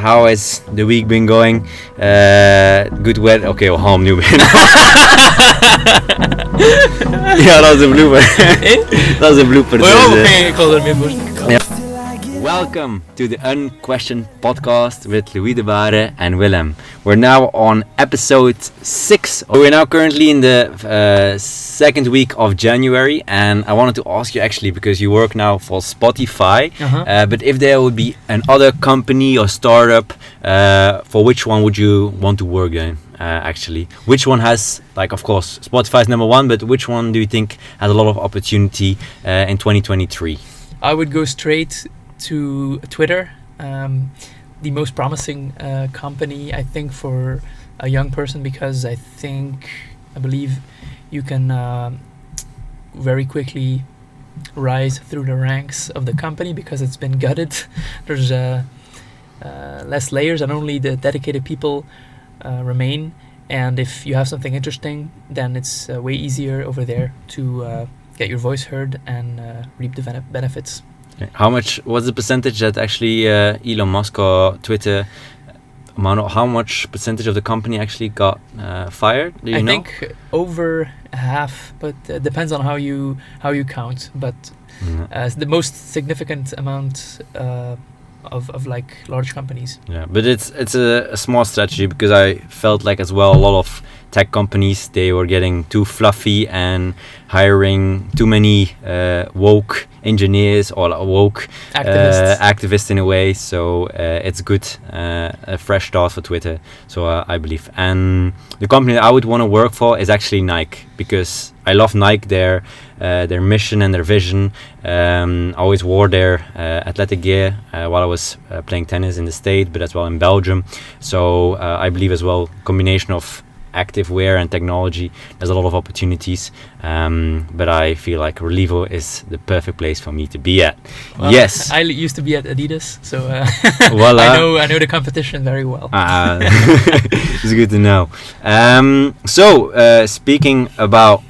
how has the week been going? Good weather. Okay, well, home nu. Ja, dat is een blooper. Dat is een blooper. Ik wil er meer voor. Welcome to the Unquestioned podcast with Louis de Bare and Willem. We're now on episode 6. We're now currently in the second week of January, and I wanted to ask you actually, because you work now for Spotify, but if there would be another company or startup, for which one would you want to work in? Actually, which one has, like, of course, Spotify is number one, but which one do you think has a lot of opportunity in 2023? I would go straight to Twitter, the most promising company, I think, for a young person, because I believe you can very quickly rise through the ranks of the company because it's been gutted. There's less layers and only the dedicated people remain, and if you have something interesting, then it's way easier over there to get your voice heard and reap the benefits. Okay. How much was the percentage that actually Elon Musk or Twitter, how much percentage of the company actually got fired? Do you know? I think over half, but depends on how you count. But the most significant amount of like large companies. Yeah, but it's a small strategy, because I felt like as well a lot of tech companies, they were getting too fluffy and hiring too many woke engineers or woke activists in a way. So it's good, a fresh start for Twitter. So I believe. And the company that I would want to work for is actually Nike, because I love Nike, their mission and their vision. I always wore their athletic gear while I was playing tennis in the States, but as well in Belgium. So I believe as well, combination of active wear and technology, there's a lot of opportunities, but I feel like Relevo is the perfect place for me to be at. Well, yes, I used to be at Adidas, so voilà. I know the competition very well. It's good to know. So speaking about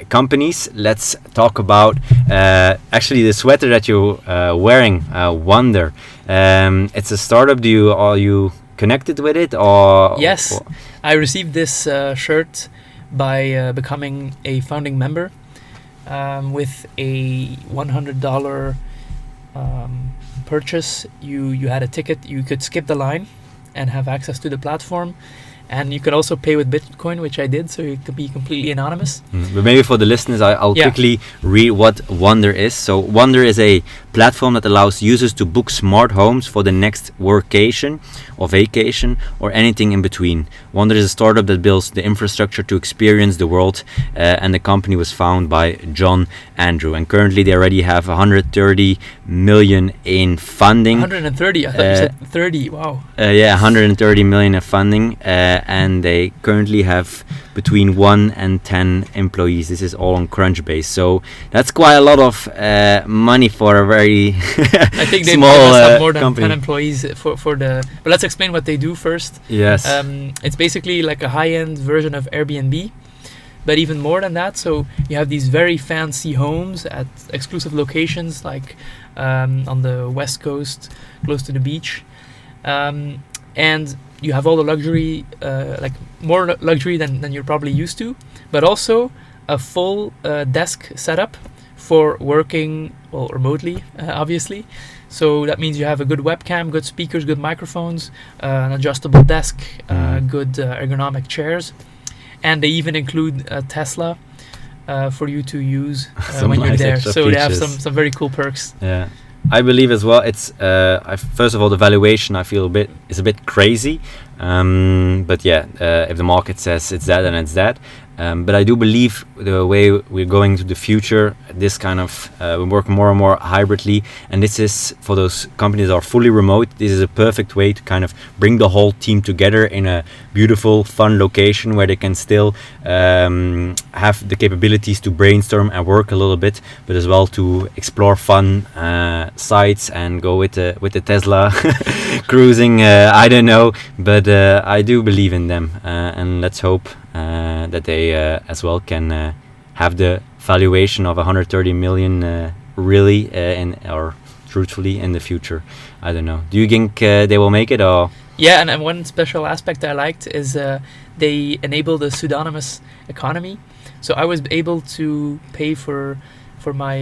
companies, let's talk about actually the sweater that you're wearing, Wonder. It's a startup. Are you connected with it, or? Yes, I received this shirt by becoming a founding member with a $100 purchase. You had a ticket. You could skip the line and have access to the platform. And you could also pay with Bitcoin, which I did, so you could be completely anonymous. But maybe for the listeners, I'll quickly read what Wonder is. So Wonder is a platform that allows users to book smart homes for the next workation or vacation or anything in between. Wonder is a startup that builds the infrastructure to experience the world, and the company was founded by John Andrew. And currently they already have 130 million in funding. 130? I thought you said 30. Wow. 130 million in funding. And they currently have between 1 and 10 employees. This is all on Crunchbase, so that's quite a lot of money for a very I think they small must have more than company. 10 employees for the. But let's explain what they do first. Yes. It's basically like a high-end version of Airbnb, but even more than that. So you have these very fancy homes at exclusive locations, like on the West Coast, close to the beach, and you have all the luxury, like more luxury than you're probably used to, but also a full desk setup for working remotely, obviously. So that means you have a good webcam, good speakers, good microphones, an adjustable desk, good ergonomic chairs, and they even include a Tesla for you to use when you're there. So features. They have some very cool perks. Yeah. I believe as well. It's first of all, the valuation I feel is a bit crazy, but yeah, if the market says it's that, then it's that. But I do believe the way we're going to the future, this kind of we work more and more hybridly, and this is for those companies that are fully remote. This is a perfect way to kind of bring the whole team together in a beautiful, fun location where they can still have the capabilities to brainstorm and work a little bit, but as well to explore fun sites and go with the Tesla cruising. I don't know, but I do believe in them, and let's hope that they as well can have the valuation of 130 million really truthfully, in the future. I don't know. Do you think they will make it, or? Yeah, and one special aspect I liked is they enabled a pseudonymous economy. So I was able to pay for my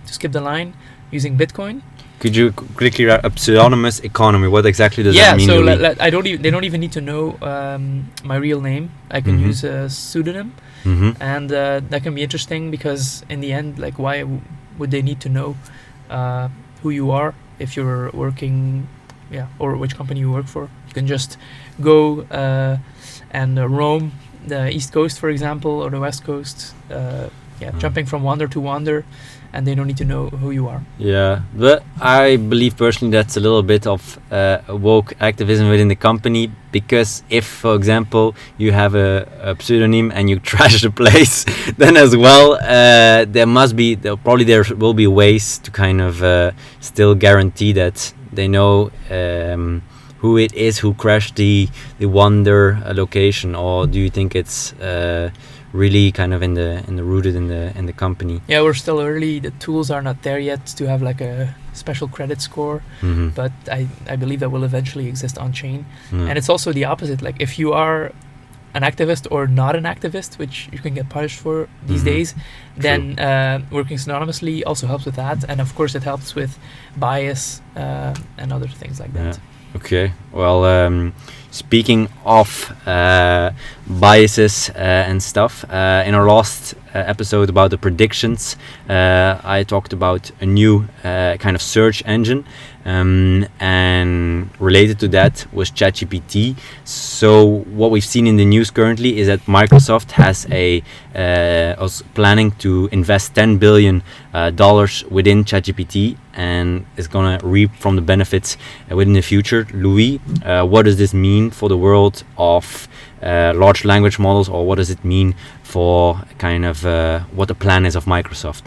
to skip the line using Bitcoin. Could you quickly wrap up pseudonymous economy? What exactly does Yeah, that mean? so Louis? they don't even need to know my real name. I can use a pseudonym, and that can be interesting because in the end, like, why would they need to know who you are if you're working, or which company you work for? You can just go and roam the East Coast, for example, or the West Coast, jumping from wonder to wonder, and they don't need to know who you are. Yeah, but I believe personally that's a little bit of woke activism within the company, because if, for example, you have a pseudonym and you trash the place, then as well there will be ways to kind of still guarantee that they know who it is who crashed the Wonder location. Or do you think it's really kind of rooted in the company? Yeah, we're still early. The tools are not there yet to have like a special credit score, but I believe that will eventually exist on chain. And it's also the opposite. Like, if you are an activist or not an activist, which you can get punished for these days, then working synonymously also helps with that. And of course it helps with bias and other things like that. Okay, well, speaking of biases and stuff, in our last episode about the predictions, I talked about a new kind of search engine, and related to that was ChatGPT. So what we've seen in the news currently is that Microsoft has was planning to invest $10 billion within ChatGPT, and is gonna reap from the benefits within the future. Louis, what does this mean for the world of large language models, or what does it mean for kind of what the plan is of Microsoft?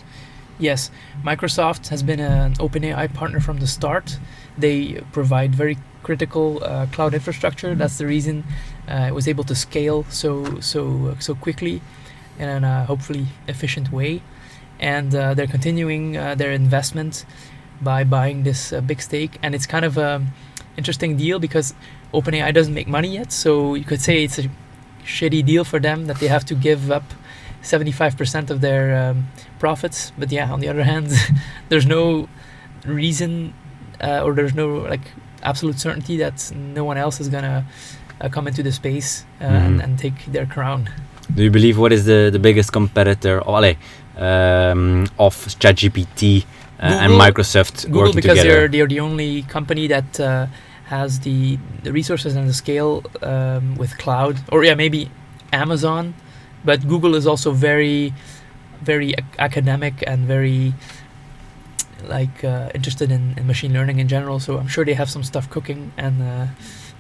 Yes, Microsoft has been an OpenAI partner from the start. They provide very critical cloud infrastructure. That's the reason it was able to scale so quickly in a hopefully efficient way. And they're continuing their investment by buying this big stake. And it's kind of an interesting deal because OpenAI doesn't make money yet. So you could say it's a shitty deal for them that they have to give up 75% of their profits. But yeah, on the other hand, there's no reason or there's no like absolute certainty that no one else is gonna come into the space and take their crown. Do you believe what is the biggest competitor of ChatGPT and Microsoft Google, working because together? they're the only company that has the resources and the scale with cloud, or maybe Amazon, but Google is also very, very academic and very interested in machine learning in general. So I'm sure they have some stuff cooking, and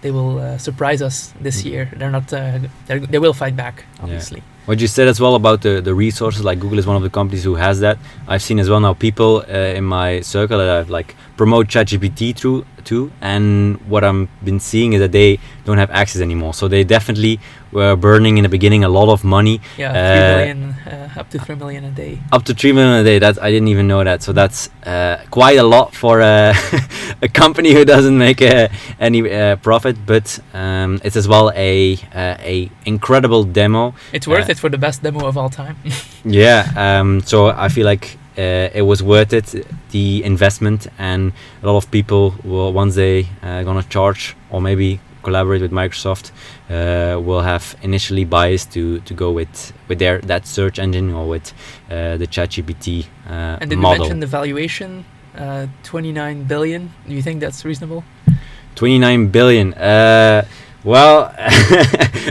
they will surprise us this year. They're not. They will fight back, obviously. Yeah. What you said as well about the resources, like Google is one of the companies who has that. I've seen as well now people in my circle that I've like promote ChatGPT through too, and what I've been seeing is that they don't have access anymore. So they definitely were burning in the beginning a lot of money. Yeah, 3 million, up to 3 million a day. Up to 3 million a day. That I didn't even know that. So that's quite a lot for a company who doesn't make any profit. But it's as well a incredible demo. It's worth it for the best demo of all time. Yeah. So I feel like it was worth it, the investment, and a lot of people will, once they gonna charge or maybe collaborate with Microsoft, will have initially bias to go with that search engine or with the ChatGPT and did model. you mention the valuation? 29 billion. Do you think that's reasonable? 29 billion. Well,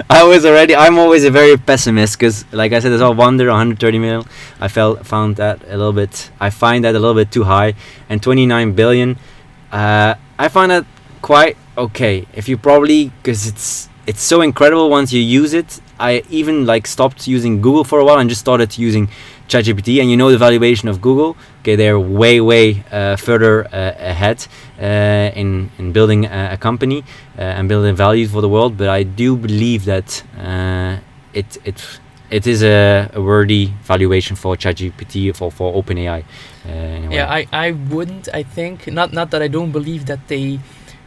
I'm always a very pessimist because, like I said, there's all wonder 130 million. I find that a little bit too high, and 29 billion. I find that quite okay. If you because it's so incredible once you use it. I even stopped using Google for a while and just started using ChatGPT, and the valuation of Google. Okay, they're way further ahead in building a company and building value for the world. But I do believe that it is a worthy valuation for ChatGPT for OpenAI. In a way. Yeah, I wouldn't. I think not that I don't believe that they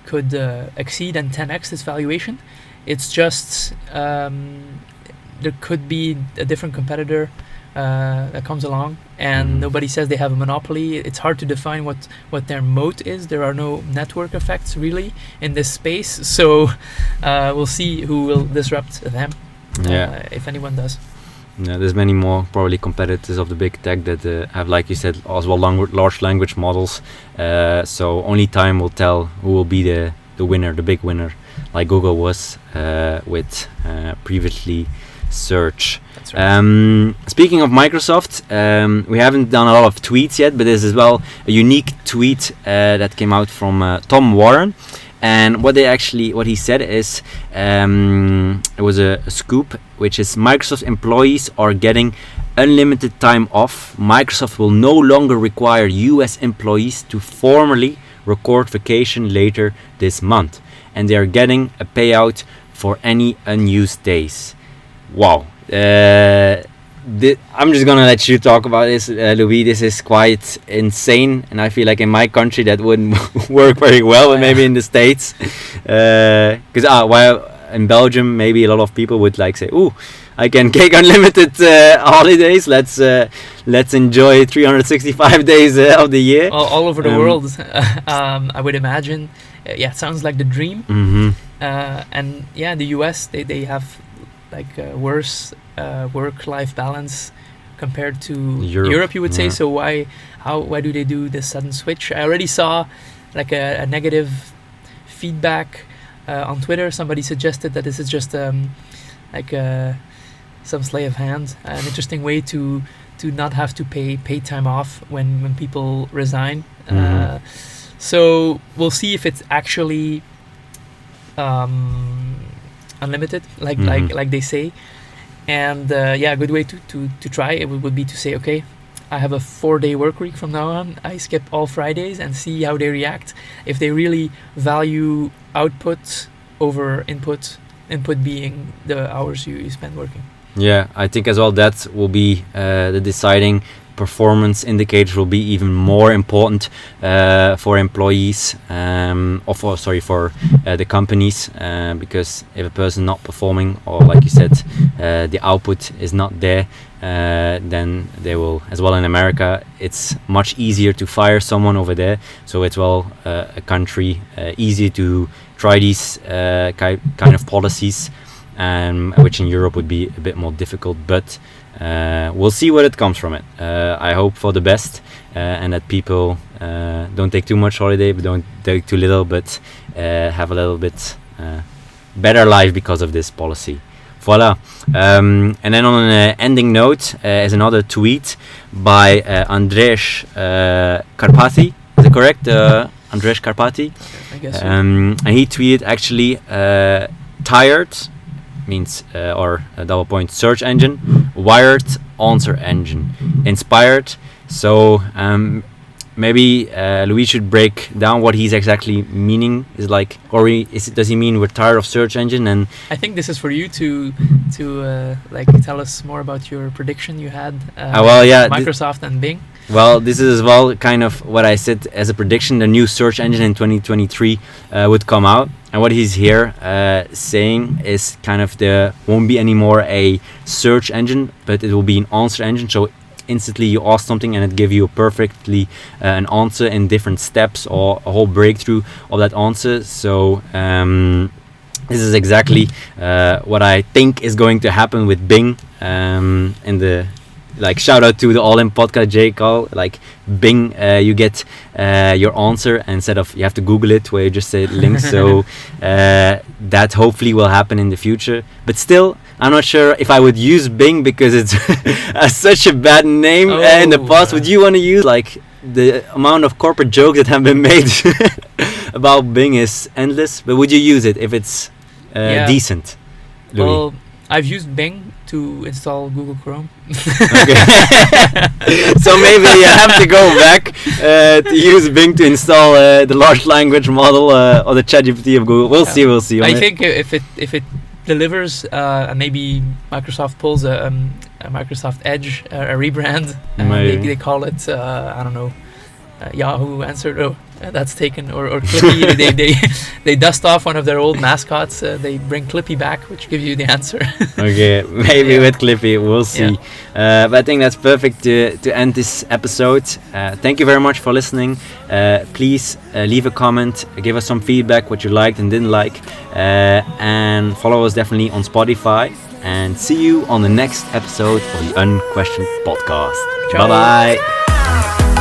could exceed and 10x this valuation. It's just there could be a different competitor that comes along, and nobody says they have a monopoly. It's hard to define what their moat is. There are no network effects really in this space, so we'll see who will disrupt them. If anyone does. Yeah, there's many more probably competitors of the big tech that have, like you said, as well large language models. So only time will tell who will be the winner, the big winner, like Google was with previously search. That's right. Speaking of Microsoft, we haven't done a lot of tweets yet, but there's as well a unique tweet that came out from Tom Warren. And what he said is, it was a scoop, which is Microsoft employees are getting unlimited time off. Microsoft will no longer require US employees to formally record vacation later this month. And they are getting a payout for any unused days. Wow. I'm just gonna let you talk about this, Louis. This is quite insane, and I feel like in my country that wouldn't work very well, but maybe in the States, because while in Belgium maybe a lot of people would like say, "Ooh, I can take unlimited holidays. Let's enjoy 365 days of the year." All over the world, I would imagine. Yeah, it sounds like the dream. Mm-hmm. And yeah, the US they have like worse work-life balance compared to Europe, you would say. So why do they do this sudden switch? I already saw like a negative feedback on Twitter. Somebody suggested that this is just like some sleight of hand, an interesting way to not have to pay time off when people resign. So we'll see if it's actually unlimited, like they say. And a good way to try it would be to say, okay, I have a 4-day work week from now on. I skip all Fridays and see how they react. If they really value output over input being the hours you spend working. Yeah, I think as well that will be the deciding performance indicators will be even more important for employees for the companies, because if a person not performing, or like you said, the output is not there, then they will, as well in America, it's much easier to fire someone over there. So it's a country easier to try these kind of policies, which in Europe would be a bit more difficult, but we'll see what it comes from it. I hope for the best, and that people don't take too much holiday, but don't take too little, but have a little bit better life because of this policy. Voila. And then on an ending note is another tweet by Andrzej Karpati. Is it correct? Andrzej Karpati? I guess so. And he tweeted actually, tired means double point search engine, wired answer engine, inspired. So maybe Louis should break down what he's exactly meaning. Is like, or does he mean we're tired of search engine? And I think this is for you to tell us more about your prediction you had. Microsoft and Bing. Well, this is as well kind of what I said as a prediction. The new search engine in 2023 would come out. And what he's here saying is kind of there won't be anymore a search engine, but it will be an answer engine. So instantly you ask something and it gives you perfectly an answer in different steps, or a whole breakthrough of that answer. So this is exactly what I think is going to happen with Bing. Shout out to the All In podcast, J. Call. Like Bing, you get your answer instead of you have to Google it, where you just say links. So that hopefully will happen in the future. But still, I'm not sure if I would use Bing, because it's such a bad name in the past. Would you want to use, like, the amount of corporate jokes that have been made about Bing is endless? But would you use it if it's decent, Louis? Well, I've used Bing to install Google Chrome. Okay. So maybe you have to go back to use Bing to install the large language model or the ChatGPT of Google. We'll see. I think if it delivers, and maybe Microsoft pulls a Microsoft Edge, a rebrand. They call it I don't know, Yahoo Answer. Oh, that's taken, or Clippy. they dust off one of their old mascots. They bring Clippy back, which gives you the answer. Okay, maybe with Clippy, we'll see. But I think that's perfect to end this episode. Thank you very much for listening. Please leave a comment, give us some feedback, what you liked and didn't like, and follow us definitely on Spotify. And see you on the next episode of the Unquestioned Podcast. Ciao. Bye bye.